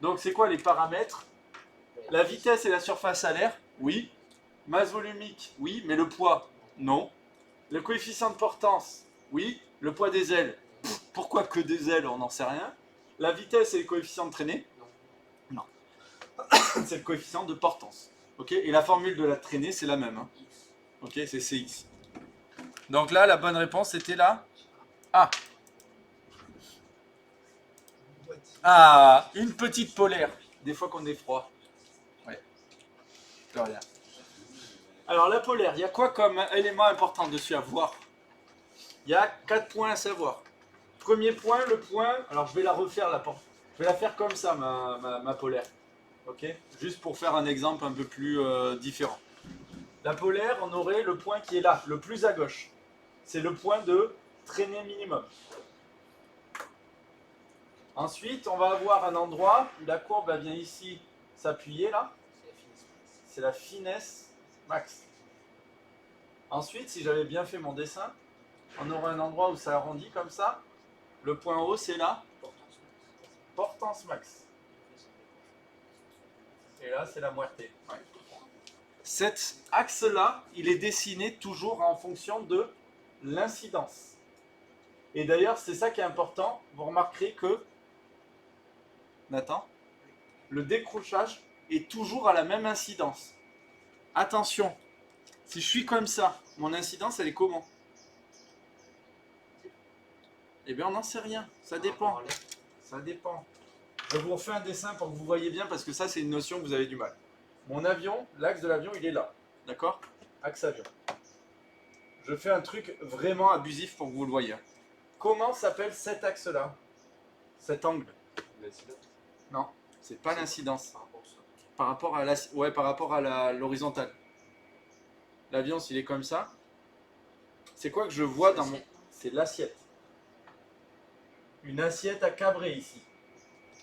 Donc, c'est quoi les paramètres? La vitesse et la surface à l'air, oui. Masse volumique, oui. Mais le poids, non. Le coefficient de portance, oui. Le poids des ailes, pourquoi que des ailes, on n'en sait rien. La vitesse et le coefficient de traînée, non. C'est le coefficient de portance. Ok. Et la formule de la traînée, c'est la même. Hein. Ok, c'est CX. Donc là, la bonne réponse, c'était là. A. Ah, une petite polaire. Des fois qu'on est froid. Ouais. De rien. Alors la polaire, il y a quoi comme élément important dessus à voir? Il y a 4 points à savoir. Premier point, le point. Alors je vais la refaire la porte. Je vais la faire comme ça, ma polaire. Ok? Juste pour faire un exemple un peu plus différent. La polaire, on aurait le point qui est là, le plus à gauche. C'est le point de traînée minimum. Ensuite, on va avoir un endroit où la courbe vient ici s'appuyer là. C'est la finesse max. Ensuite, si j'avais bien fait mon dessin, on aura un endroit où ça arrondit comme ça. Le point haut, c'est la portance max. Et là, c'est la moitié. Ouais. Cet axe-là, il est dessiné toujours en fonction de l'incidence. Et d'ailleurs, c'est ça qui est important. Vous remarquerez que, Nathan, le décrochage est toujours à la même incidence. Attention, si je suis comme ça, mon incidence, elle est comment? Eh bien, on n'en sait rien. Ça dépend. Ça dépend. Je vous refais un dessin pour que vous voyez bien, parce que ça, c'est une notion que vous avez du mal. Mon avion, l'axe de l'avion, il est là. D'accord? Axe avion. Je fais un truc vraiment abusif pour que vous le voyez. Comment s'appelle cet axe-là? Cet angle? Non, c'est pas l'incidence. Par rapport à l'horizontale. l'avion s'il est comme ça, c'est quoi que je vois dans mon... C'est l'assiette. Une assiette à cabrer ici.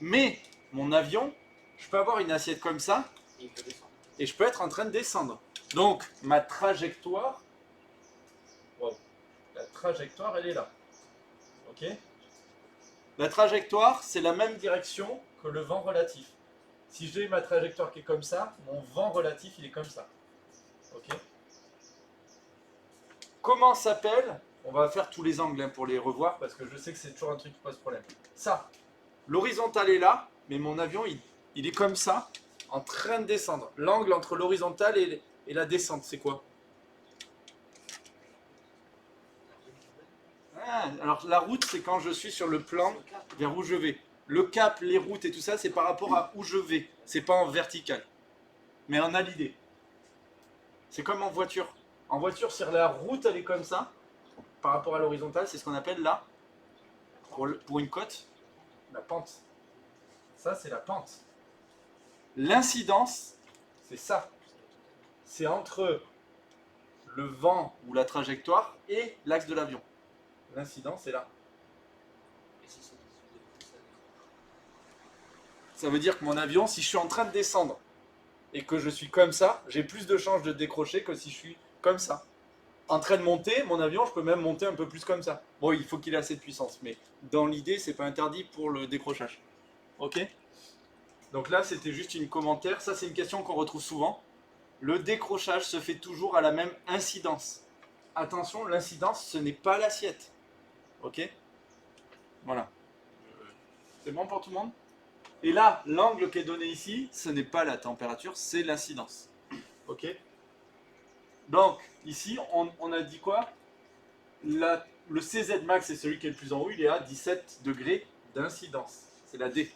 Mais mon avion, je peux avoir une assiette comme ça Il peut descendre. et je peux être en train de descendre. Donc ma trajectoire, wow, la trajectoire elle est là. Ok? La trajectoire c'est la même direction que le vent relatif. Si j'ai ma trajectoire qui est comme ça, mon vent relatif il est comme ça. Ok? Comment s'appelle? On va faire tous les angles hein, pour les revoir parce que je sais que c'est toujours un truc qui pose problème. Ça, l'horizontale est là, mais mon avion il est comme ça, en train de descendre. L'angle entre l'horizontale et la descente, c'est quoi? Ah, alors la route, c'est quand je suis sur le plan vers où je vais. Le cap, les routes et tout ça, c'est par rapport à où je vais. C'est pas en vertical. Mais on a l'idée. C'est comme en voiture. En voiture, si la route elle est comme ça, par rapport à l'horizontale, c'est ce qu'on appelle là, pour une côte, la pente. Ça, c'est la pente. L'incidence, c'est ça. C'est entre le vent ou la trajectoire et l'axe de l'avion. L'incidence est là. Et si c'est des Ça veut dire que mon avion, si je suis en train de descendre et que je suis comme ça, j'ai plus de chances de décrocher que si je suis comme ça. En train de monter, mon avion, je peux même monter un peu plus comme ça. Bon, il faut qu'il ait assez de puissance, mais dans l'idée, c'est pas interdit pour le décrochage. Ok? Donc là, c'était juste une commentaire. Ça, c'est une question qu'on retrouve souvent. Le décrochage se fait toujours à la même incidence. Attention, l'incidence, ce n'est pas l'assiette. Ok? Voilà. C'est bon pour tout le monde? Et là, l'angle qui est donné ici, ce n'est pas la température, c'est l'incidence. Ok? Donc, ici, on a dit quoi? Le CZ max, c'est celui qui est le plus en haut, il est à 17 degrés d'incidence. C'est la D.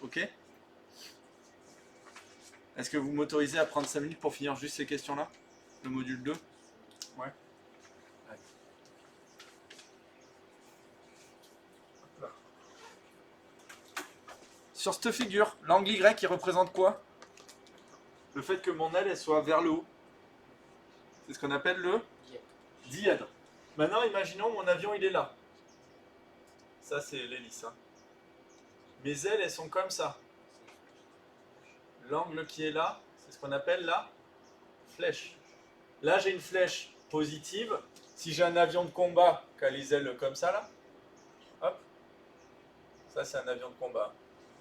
Ok? Est-ce que vous m'autorisez à prendre 5 minutes pour finir juste ces questions-là? Le module 2? Ouais. Ouais. Là. Sur cette figure, l'angle Y, il représente quoi? Le fait que mon aile, elle soit vers le haut. C'est ce qu'on appelle le dièdre. Maintenant, imaginons mon avion, il est là. Ça, c'est l'hélice. Hein. Mes ailes, elles sont comme ça. L'angle qui est là, c'est ce qu'on appelle la flèche. Là, j'ai une flèche positive. Si j'ai un avion de combat qui a les ailes comme ça, là, hop, ça, c'est un avion de combat.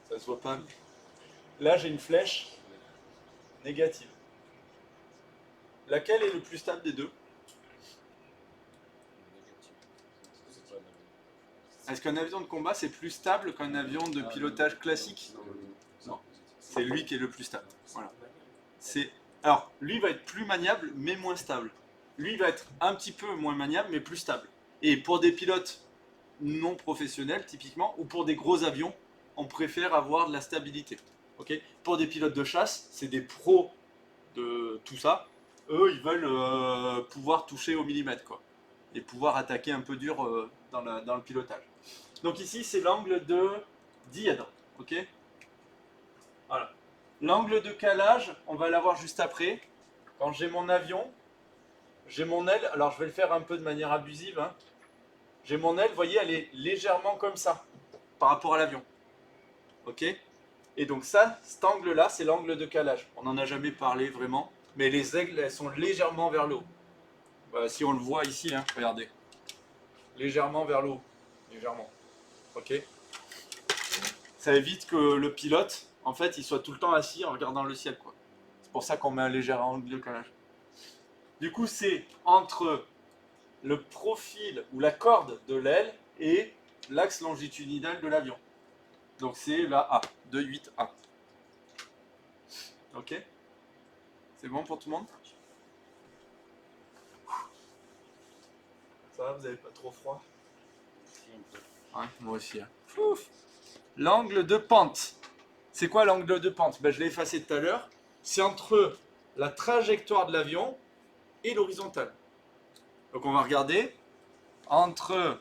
Ça se voit pas. Là, j'ai une flèche négative. Laquelle est le plus stable des deux? Est-ce qu'un avion de combat c'est plus stable qu'un avion de pilotage classique? Non. C'est lui qui est le plus stable. Voilà. Alors, lui va être plus maniable mais moins stable. Lui va être un petit peu moins maniable mais plus stable. Et pour des pilotes non professionnels typiquement, ou pour des gros avions, on préfère avoir de la stabilité. Okay? Pour des pilotes de chasse, c'est des pros de tout ça. Eux, ils veulent pouvoir toucher au millimètre, quoi, et pouvoir attaquer un peu dur dans le pilotage. Donc ici, c'est l'angle de dièdre, ok? Voilà. L'angle de calage, on va l'avoir juste après. Quand j'ai mon avion, j'ai mon aile, alors je vais le faire un peu de manière abusive, hein. J'ai mon aile, vous voyez, elle est légèrement comme ça, par rapport à l'avion, ok? Et donc ça, cet angle-là, c'est l'angle de calage. On n'en a jamais parlé vraiment. Mais les aigles, elles sont légèrement vers le haut. Si on le voit ici, hein, regardez. Légèrement vers le haut. Légèrement. Ok. Ça évite que le pilote, en fait, il soit tout le temps assis en regardant le ciel, quoi. C'est pour ça qu'on met un léger angle de calage. Du coup, c'est entre le profil ou la corde de l'aile et l'axe longitudinal de l'avion. Donc c'est la A, 2,8A. Ok? C'est bon pour tout le monde? Ça va, vous n'avez pas trop froid? Ouais, moi aussi. Hein. L'angle de pente. C'est quoi l'angle de pente? Je l'ai effacé tout à l'heure. C'est entre la trajectoire de l'avion et l'horizontale. Donc on va regarder entre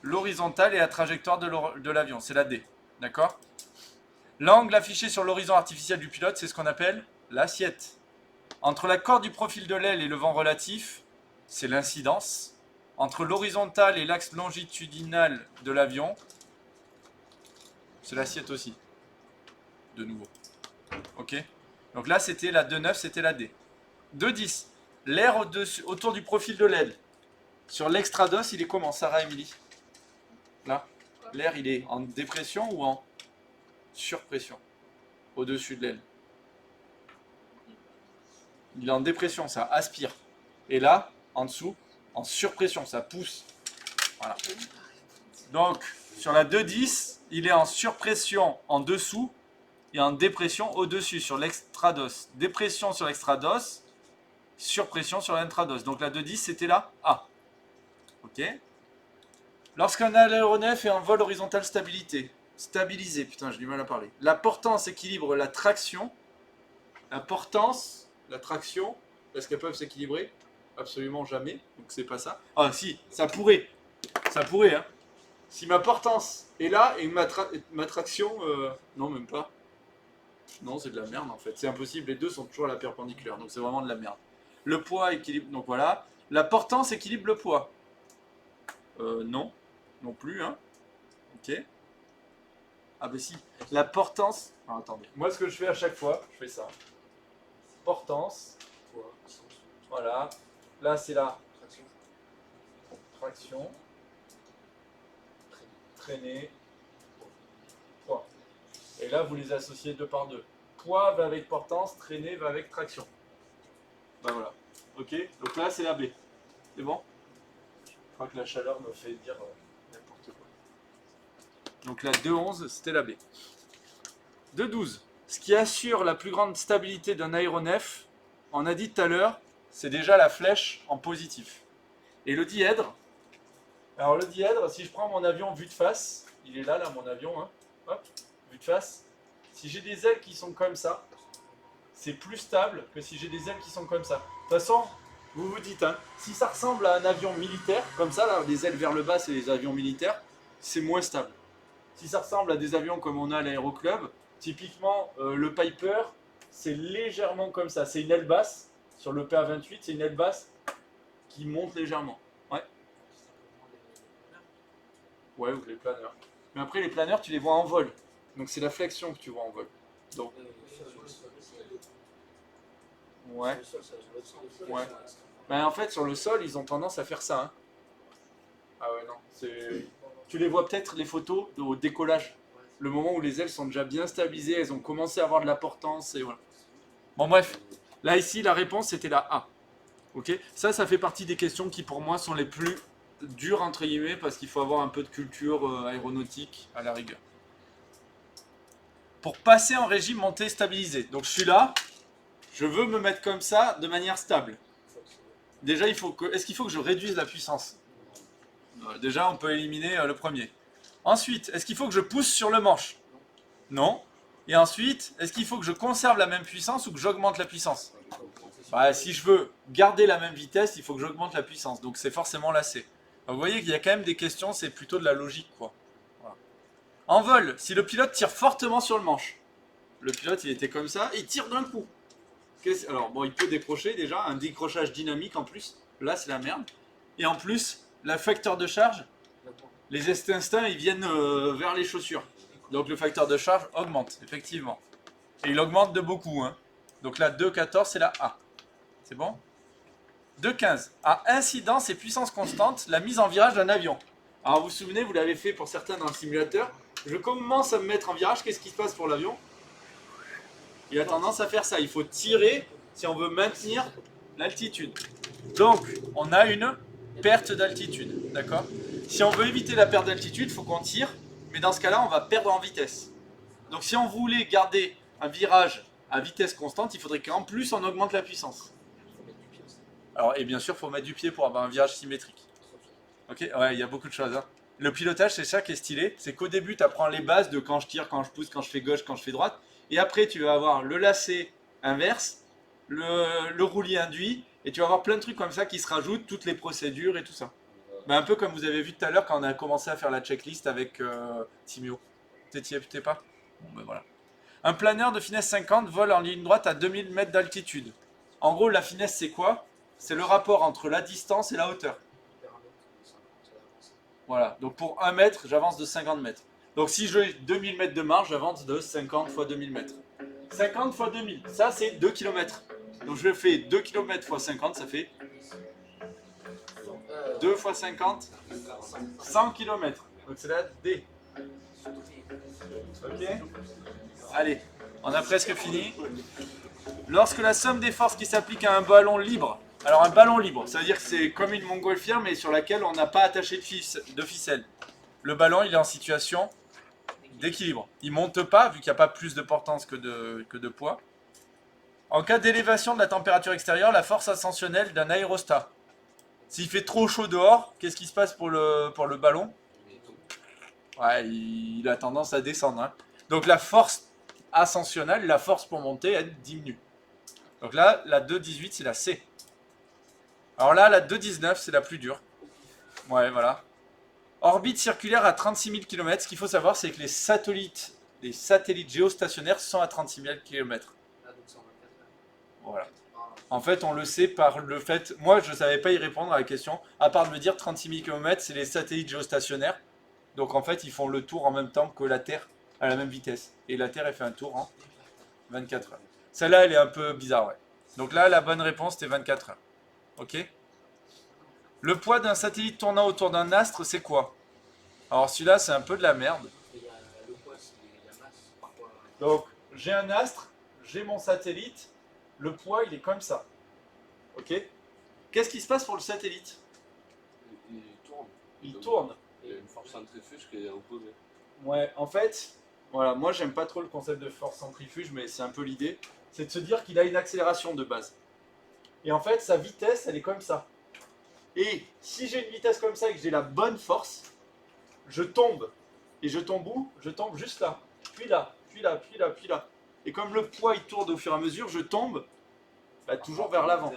l'horizontale et la trajectoire de l'avion. C'est la D. D'accord? L'angle affiché sur l'horizon artificiel du pilote, c'est ce qu'on appelle l'assiette. Entre la corde du profil de l'aile et le vent relatif, c'est l'incidence. Entre l'horizontale et l'axe longitudinal de l'avion, c'est l'assiette aussi. De nouveau. Ok? Donc là, c'était la 2,9, c'était la D. 2,10. L'air autour du profil de l'aile. Sur l'extrados, il est comment, Sarah Emily? Là, l'air, il est en dépression ou en surpression? Au-dessus de l'aile. Il est en dépression, ça aspire. Et là, en dessous, en surpression, ça pousse. Voilà. Donc, sur la 2,10, il est en surpression en dessous et en dépression au-dessus, sur l'extrados. Dépression sur l'extrados, surpression sur l'intrados. Donc la 2,10, c'était là A. Ok. Lorsqu'un aéronef est en vol horizontal stabilisé, putain, j'ai du mal à parler. La portance équilibre la traction. La portance, la traction, est-ce qu'elles peuvent s'équilibrer? Absolument jamais, donc c'est pas ça. Ah si, ça pourrait, hein. Si ma portance est là et ma traction, non même pas. Non, c'est de la merde en fait, c'est impossible, les deux sont toujours à la perpendiculaire, donc c'est vraiment de la merde. Le poids équilibre, donc voilà. La portance équilibre le poids. Non, non plus, hein. Ok. Ah bah si, la portance... Ah, attendez, moi ce que je fais à chaque fois, je fais ça. Portance, voilà. Là c'est la traction, traînée, poids. Et là vous les associez deux par deux. Poids va avec portance, traînée va avec traction. Ben voilà. Ok, donc là c'est la B. C'est bon? Je crois que la chaleur me fait dire n'importe quoi. Donc la 2,11 c'était la B. 2,12. Ce qui assure la plus grande stabilité d'un aéronef, on a dit tout à l'heure, c'est déjà la flèche en positif. Et le dièdre, alors le dièdre, si je prends mon avion vue de face, il est là mon avion, hein, hop, vue de face, si j'ai des ailes qui sont comme ça, c'est plus stable que si j'ai des ailes qui sont comme ça. De toute façon, vous vous dites, hein, si ça ressemble à un avion militaire, comme ça, là, les ailes vers le bas, c'est les avions militaires, c'est moins stable. Si ça ressemble à des avions comme on a à l'aéroclub, typiquement le Piper, c'est légèrement comme ça, c'est une aile basse. Sur le PA28, c'est une aile basse qui monte légèrement. Ouais. Ouais, ou les planeurs. Mais après, les planeurs, tu les vois en vol. Donc c'est la flexion que tu vois en vol. Donc. Ouais. Ouais. Ben, en fait, sur le sol, ils ont tendance à faire ça. Hein. Ah ouais, non. Tu les vois peut-être, les photos au décollage. Le moment où les ailes sont déjà bien stabilisées, elles ont commencé à avoir de la portance et voilà. Bon, bref. Là, ici, la réponse, c'était la A. Ok. Ça fait partie des questions qui, pour moi, sont les plus dures, entre guillemets, parce qu'il faut avoir un peu de culture aéronautique à la rigueur. Pour passer en régime montée stabilisé. Donc, je suis là. Je veux me mettre comme ça, de manière stable. Déjà, est-ce qu'il faut que je réduise la puissance? Déjà, on peut éliminer le premier. Ensuite, est-ce qu'il faut que je pousse sur le manche? Non. Et ensuite, est-ce qu'il faut que je conserve la même puissance ou que j'augmente la puissance? Bah, si je veux garder la même vitesse, il faut que j'augmente la puissance. Donc c'est forcément la C. Donc, vous voyez qu'il y a quand même des questions, c'est plutôt de la logique, quoi. Voilà. En vol, si le pilote tire fortement sur le manche, le pilote il était comme ça, et il tire d'un coup. Alors bon, il peut décrocher déjà, un décrochage dynamique en plus. Là c'est la merde. Et en plus, le facteur de charge, les instincts ils viennent vers les chaussures. Donc le facteur de charge augmente, effectivement. Et il augmente de beaucoup. Hein. Donc la 2,14, c'est la A. C'est bon? 2,15. À incidence et puissance constante, la mise en virage d'un avion. Alors vous vous souvenez, vous l'avez fait pour certains dans le simulateur. Je commence à me mettre en virage, qu'est-ce qui se passe pour l'avion? Il a tendance à faire ça. Il faut tirer si on veut maintenir l'altitude. Donc, on a une perte d'altitude. D'accord? Si on veut éviter la perte d'altitude, il faut qu'on tire. Mais dans ce cas-là, on va perdre en vitesse. Donc si on voulait garder un virage à vitesse constante, il faudrait qu'en plus on augmente la puissance. Alors, et bien sûr, il faut mettre du pied pour avoir un virage symétrique. Ok? Ouais, il y a beaucoup de choses. Hein. Le pilotage, c'est ça qui est stylé. C'est qu'au début, tu apprends les bases de quand je tire, quand je pousse, quand je fais gauche, quand je fais droite. Et après, tu vas avoir le lacet inverse, le roulis induit. Et tu vas avoir plein de trucs comme ça qui se rajoutent, toutes les procédures et tout ça. Ben, un peu comme vous avez vu tout à l'heure quand on a commencé à faire la checklist avec Timio. T'es pas? Bon ben voilà. Un planeur de finesse 50 vole en ligne droite à 2000 mètres d'altitude. En gros, la finesse, c'est quoi? C'est le rapport entre la distance et la hauteur. Voilà, donc pour 1 mètre, j'avance de 50 mètres. Donc si j'ai 2000 mètres de marge, j'avance de 50 fois 2000 mètres. 50 fois 2000, ça c'est 2 km. Donc je fais 2 km fois 50, ça fait 2 fois 50, 100 km. Donc c'est la D. Ok. Allez, on a presque fini. Lorsque la somme des forces qui s'appliquent à un ballon libre, alors un ballon libre, ça veut dire que c'est comme une montgolfière mais sur laquelle on n'a pas attaché de ficelle. Le ballon il est en situation d'équilibre. Il ne monte pas vu qu'il n'y a pas plus de portance que de poids. En cas d'élévation de la température extérieure, la force ascensionnelle d'un aérostat. S'il fait trop chaud dehors, qu'est-ce qui se passe pour le ballon? Ouais, il a tendance à descendre. Hein. Donc la force ascensionnelle, la force pour monter, elle diminue. Donc là, la 2,18 c'est la C. Alors là, la 2,19 c'est la plus dure. Ouais, voilà. Orbite circulaire à 36 000 km. Ce qu'il faut savoir, c'est que les satellites géostationnaires sont à 36 000 km. Voilà. En fait, on le sait par le fait... Moi, je ne savais pas y répondre à la question, à part de me dire 36 000 km, c'est les satellites géostationnaires. Donc en fait, ils font le tour en même temps que la Terre, à la même vitesse. Et la Terre, elle fait un tour en 24 heures. Celle-là, elle est un peu bizarre, ouais. Donc là, la bonne réponse, c'était 24 heures. Ok? Le poids d'un satellite tournant autour d'un astre, c'est quoi? Alors celui-là, c'est un peu de la merde. Donc, j'ai un astre, j'ai mon satellite, le poids, il est comme ça. Ok? Qu'est-ce qui se passe pour le satellite? Il tourne. Il tourne. Il y a une force centrifuge qui est opposée. Ouais, en fait, voilà, moi j'aime pas trop le concept de force centrifuge, mais c'est un peu l'idée. C'est de se dire qu'il a une accélération de base. Et en fait, sa vitesse, elle est comme ça. Et si j'ai une vitesse comme ça et que j'ai la bonne force, je tombe. Et je tombe où? Je tombe juste là. Puis là, puis là, puis là, puis là. Et comme le poids il tourne au fur et à mesure, je tombe toujours vers l'avant.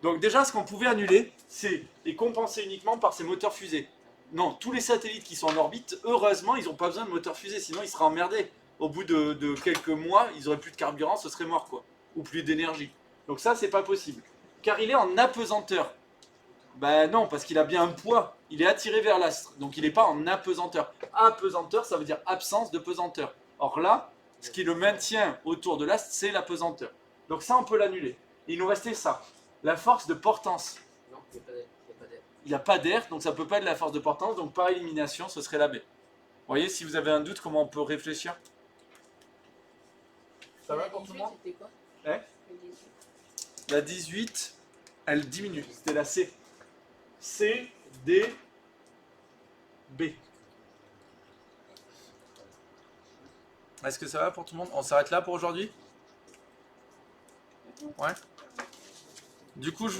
Donc déjà, ce qu'on pouvait annuler, c'est et compenser uniquement par ces moteurs fusées. Non, tous les satellites qui sont en orbite, heureusement, ils n'ont pas besoin de moteurs fusées, sinon ils seraient emmerdés. Au bout de quelques mois, ils n'auraient plus de carburant, ce serait mort, quoi. Ou plus d'énergie. Donc ça, c'est pas possible. Car il est en apesanteur. Ben non, parce qu'il a bien un poids. Il est attiré vers l'astre. Donc il n'est pas en apesanteur. Apesanteur, ça veut dire absence de pesanteur. Or là, ce qui le maintient autour de l'astre, c'est la pesanteur. Donc ça, on peut l'annuler. Il nous restait ça. La force de portance. Non, il n'y a pas d'air. Il n'y a pas d'air, donc ça ne peut pas être la force de portance. Donc par élimination, ce serait la B. Vous voyez, si vous avez un doute, comment on peut réfléchir? Ça va pour tout le monde? C'était quoi? Ouais. Le 18. La 18, elle diminue. C'était la C. C, D, B. Est-ce que ça va pour tout le monde? On s'arrête là pour aujourd'hui? Ouais. Du coup, je vous